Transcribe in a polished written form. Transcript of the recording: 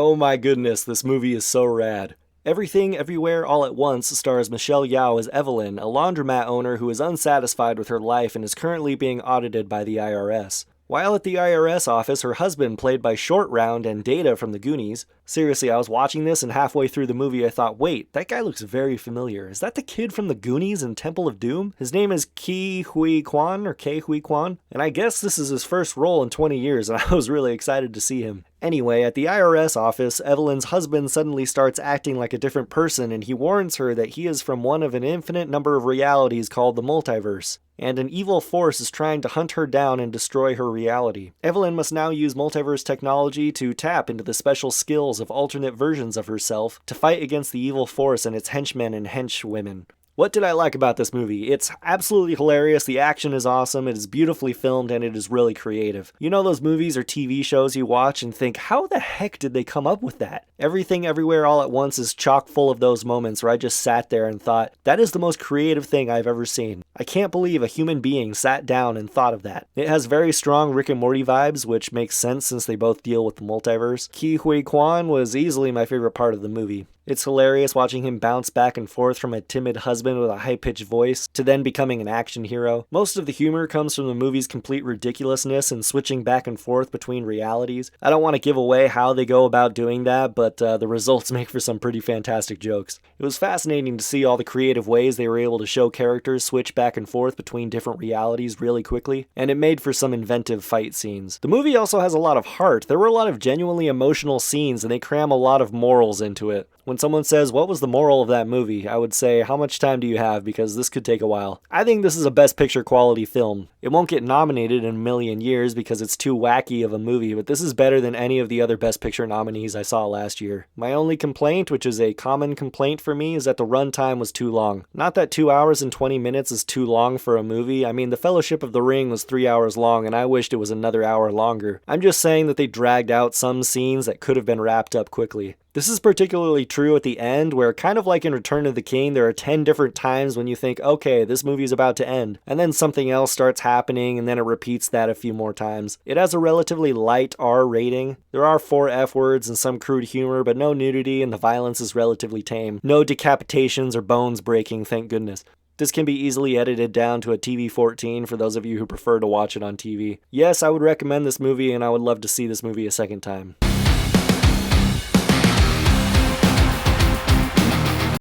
Oh my goodness, this movie is so rad. Everything Everywhere All at Once stars Michelle Yeoh as Evelyn, a laundromat owner who is unsatisfied with her life and is currently being audited by the IRS. While at the IRS office, her husband, played by Short Round and Data from the Goonies. Seriously, I was watching this and halfway through the movie I thought, wait, that guy looks very familiar. Is that the kid from the Goonies and Temple of Doom? His name is Ke Huy Quan, or Ke Huy Quan, and I guess this is his first role in 20 years, and I was really excited to see him. Anyway, at the IRS office, Evelyn's husband suddenly starts acting like a different person, and he warns her that he is from one of an infinite number of realities called the multiverse, and an evil force is trying to hunt her down and destroy her reality. Evelyn must now use multiverse technology to tap into the special skills of alternate versions of herself to fight against the evil force and its henchmen and henchwomen. What did I like about this movie? It's absolutely hilarious, the action is awesome, it is beautifully filmed, and it is really creative. You know those movies or TV shows you watch and think, how the heck did they come up with that? Everything Everywhere All at Once is chock full of those moments where I just sat there and thought, that is the most creative thing I've ever seen. I can't believe a human being sat down and thought of that. It has very strong Rick and Morty vibes, which makes sense since they both deal with the multiverse. Ke Huy Quan was easily my favorite part of the movie. It's hilarious watching him bounce back and forth from a timid husband with a high-pitched voice to then becoming an action hero. Most of the humor comes from the movie's complete ridiculousness and switching back and forth between realities. I don't want to give away how they go about doing that, but the results make for some pretty fantastic jokes. It was fascinating to see all the creative ways they were able to show characters switch back and forth between different realities really quickly, and it made for some inventive fight scenes. The movie also has a lot of heart. There were a lot of genuinely emotional scenes, and they cram a lot of morals into it. When someone says, what was the moral of that movie? I would say, how much time do you have? Because this could take a while. I think this is a Best Picture quality film. It won't get nominated in a million years because it's too wacky of a movie, but this is better than any of the other Best Picture nominees I saw last year. My only complaint, which is a common complaint for me, is that the runtime was too long. Not that 2 hours and 20 minutes is too long for a movie. I mean, The Fellowship of the Ring was 3 hours long, and I wished it was another hour longer. I'm just saying that they dragged out some scenes that could have been wrapped up quickly. This is particularly true at the end, where kind of like in Return of the King, there are 10 different times when you think, okay, this movie's about to end, and then something else starts happening, and then it repeats that a few more times. It has a relatively light R rating. There are 4 F words and some crude humor, but no nudity, and the violence is relatively tame. No decapitations or bones breaking, thank goodness. This can be easily edited down to a TV-14 for those of you who prefer to watch it on TV. Yes, I would recommend this movie, and I would love to see this movie a second time.